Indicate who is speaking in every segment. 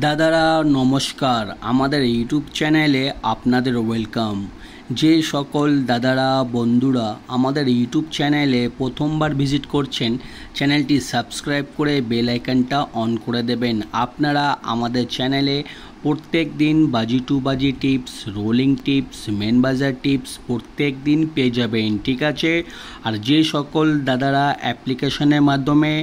Speaker 1: দাদারা নমস্কার, আমাদের ইউটিউব চ্যানেলে আপনাদের ওয়েলকাম। যে সকল দাদারা বন্ধুরা আমাদের ইউটিউব চ্যানেলে প্রথমবার ভিজিট করছেন, চ্যানেলটি সাবস্ক্রাইব করে বেল আইকনটা অন করে দেবেন। আপনারা আমাদের চ্যানেলে প্রত্যেক দিন বাজি টু বাজি টিপস, রোলিং টিপস, মেন বাজার টিপস প্রত্যেক দিন পেয়ে যাবেন, ঠিক আছে। আর যে সকল দাদারা অ্যাপ্লিকেশনের মাধ্যমে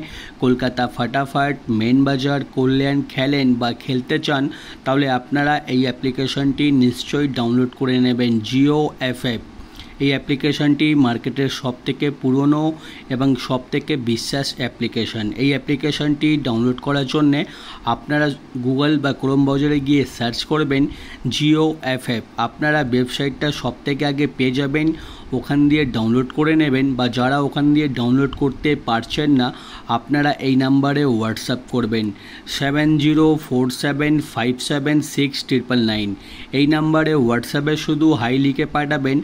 Speaker 1: কলকাতা ফাটাফাট, মেন বাজার, কল্যাণ খেলেন বা খেলতে চান, তাহলে আপনারা এই অ্যাপ্লিকেশনটি নিশ্চয়ই ডাউনলোড করে নেবেন। জিও এফএফ এই অ্যাপ্লিকেশনটি মার্কেটের সবথেকে পুরনো এবং সবথেকে বিশ্বাস অ্যাপ্লিকেশন। এই অ্যাপ্লিকেশনটি ডাউনলোড করার জন্যে আপনারা গুগল বা ক্রোম ব্রাউজারে গিয়ে সার্চ করবেন জিও এফএফ। আপনারা ওয়েবসাইটটা সবথেকে আগে পেয়ে যাবেন, ওখান দিয়ে ডাউনলোড করে নেবেন। বা যারা ওখান দিয়ে ডাউনলোড করতে পারছেন না, আপনারা এই নাম্বারে হোয়াটসঅ্যাপ করবেন 7047576999। এই নাম্বারে হোয়াটসঅ্যাপে শুধু হাই লিখে পাঠাবেন,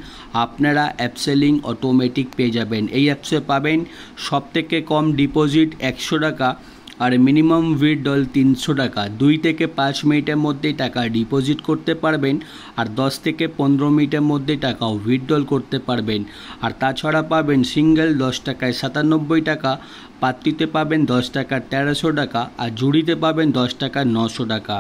Speaker 1: আপনারা অ্যাপসেলিং অটোমেটিক পেয়ে যাবেন। এই অ্যাপসে পাবেন সবথেকে কম ডিপোজিট 100 টাকা আর মিনিমাম উইথড্রল 300 টাকা। 2 থেকে 5 মিনিটের মধ্যেই টাকা ডিপোজিট করতে পারবেন আর 10 থেকে 15 মিনিটের মধ্যে টাকা উইথড্রল করতে পারবেন। আর তাছাড়া পাবেন সিঙ্গেল 10 টাকায় 97 টাকা, পাত্রিতে পাবেন 10 টাকার 1300 টাকা আর জুড়িতে পাবেন 10 টাকার 900 টাকা।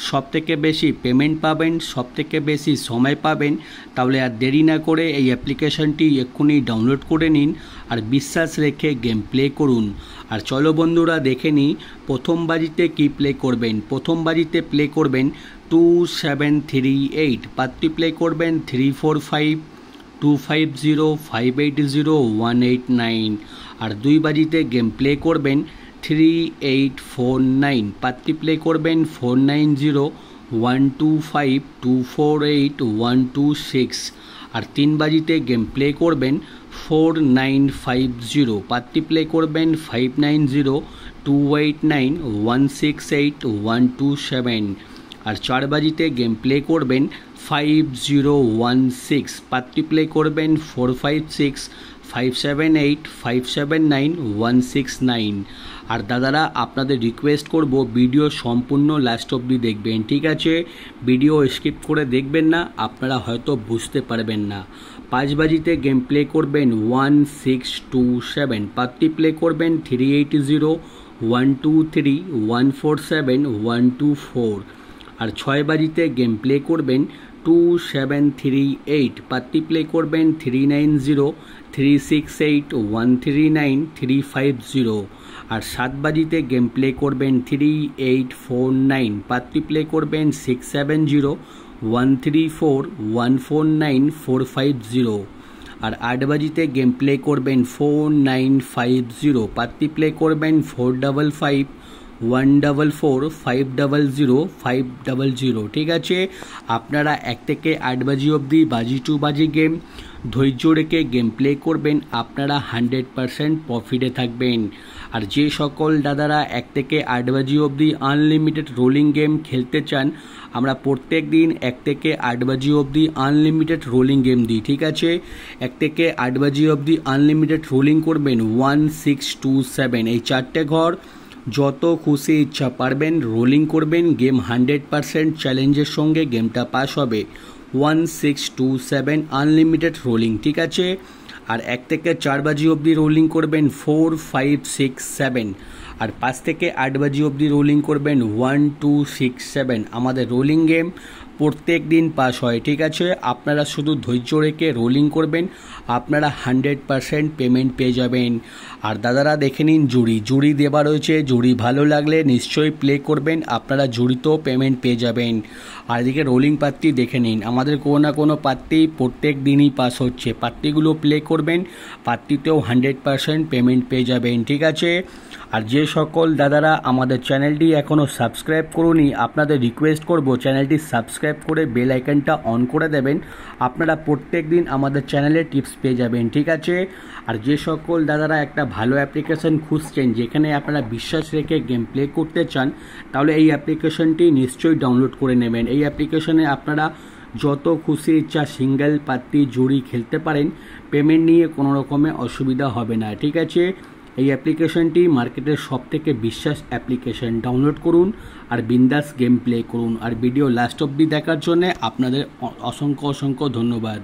Speaker 1: সবথেকে বেশি পেমেন্ট পাবেন, সবথেকে বেশি সময় পাবেন। তাহলে আর দেরি না করে এই অ্যাপ্লিকেশনটি এক্ষুনি ডাউনলোড করে নিন আর বিশ্বাস রেখে গেম প্লে করুন। আর চলো বন্ধুরা দেখে নিই প্রথম বাজিতে কী প্লে করবেন। প্রথম বাজিতে প্লে করবেন 2738, পাত্রি প্লে করবেন 345 250 580 189। আর 2 বাজিতে গেম প্লে করবেন 3849, পাত্রি প্লে করবেন 490 125 248 126। আর 3 বাজিতে গেম প্লে করবেন 4950, পাত্রি প্লে করবেন 590 289 168 127। আর 4 বাজিতে গেম প্লে করবেন 5016, পাত্রি প্লে করবেন 456 578 579 169। আর দাদারা আপনাদের রিকোয়েস্ট করব ভিডিও সম্পূর্ণ লাস্ট অবধি দেখবেন, ঠিক আছে। ভিডিও স্কিপ করে দেখবেন না, আপনারা হয়তো বুঝতে পারবেন না। 5 বাজিতে গেম প্লে করবেন 1627, পাত্রি প্লে করবেন 380 123 147 124। আর 6 বাজিতে গেম প্লে করবেন 2738, পাত্রি প্লে করবেন 390 368 139 350। আর 7 বাজিতে গেম প্লে করবেন 3849, পাত্রি প্লে করবেন 670 134 149 450। আর 8 বাজিতে গেম প্লে করবেন 4950, পাত্রি প্লে করবেন 455 144 500 500, ঠিক আছে। আপনারা 1 থেকে 8 বাজি অবধি বাজি টু বাজি গেম ধৈর্য রেখে গেম প্লে করবেন, আপনারা 100% প্রফিটে থাকবেন। আর যে সকল দাদারা 1 থেকে 8 বাজি অবধি আনলিমিটেড রোলিং গেম খেলতে চান, আমরা প্রত্যেক দিন 1 থেকে 8 বাজি অবধি আনলিমিটেড রোলিং গেম দিই, ঠিক আছে। 1 থেকে 8 বাজি অবধি আনলিমিটেড রোলিং করবেন 1627, এই 4টে ঘর যত খুশি ইচ্ছা পারবেন রোলিং করবেন, গেম 100% চ্যালেঞ্জের সঙ্গে গেমটা পাস হবে। 1627 আনলিমিটেড রোলিং, ঠিক আছে। আর 1 থেকে 4 বাজি অবধি রোলিং করবেন 4 5 6 7। আর 5 থেকে 8 বাজি অবধি রোলিং করবেন 1 2 6 7। আমাদের রোলিং গেম প্রত্যেক দিন পাস হয়, ঠিক আছে। আপনারা শুধু ধৈর্য রেখে রোলিং করবেন, আপনারা 100% পেমেন্ট পেয়ে যাবেন। আর দাদারা দেখে নিন জুড়ি দেওয়া রয়েছে, জুড়ি ভালো লাগলে নিশ্চয়ই প্লে করবেন, আপনারা জুড়িতেও পেমেন্ট পেয়ে যাবেন। আর এদিকে রোলিং পাত্রি দেখে নিন, আমাদের কোনো না কোনো পাত্রি প্রত্যেক দিনই পাস হচ্ছে। পাত্রিগুলো প্লে করবেন, পাত্রিতেও 100% পেমেন্ট পেয়ে যাবেন, ঠিক আছে। আর যে সকল দাদারা আমাদের চ্যানেলটি এখনও সাবস্ক্রাইব করুনি, আপনাদের রিকোয়েস্ট করব চ্যানেলটি সাবস্ক্রাইব করে বেল আইকনটা অন করে দেবেন, আপনারা প্রত্যেক দিন আমাদের চ্যানেলে টিপস পেয়ে যাবেন, ঠিক আছে। আর যে সকল দাদারা একটা ভালো অ্যাপ্লিকেশন খুঁজছেন যেখানে আপনারা বিশ্বাস রেখে গেম প্লে করতে চান, তাহলে এই অ্যাপ্লিকেশনটি নিশ্চয়ই ডাউনলোড করে নেবেন। এই অ্যাপ্লিকেশনে আপনারা যত খুশি ইচ্ছা সিঙ্গেল পাত্রি জুড়ি খেলতে পারেন, পেমেন্ট নিয়ে কোনো রকমের অসুবিধা হবে না, ঠিক আছে। এই অ্যাপ্লিকেশনটি মার্কেটের সবথেকে বিশ্বাস অ্যাপ্লিকেশন। ডাউনলোড করুন আর বিন্দাস গেম প্লে করুন। আর ভিডিও লাস্ট অবধি দেখার জন্য আপনাদের অসংখ্য ধন্যবাদ।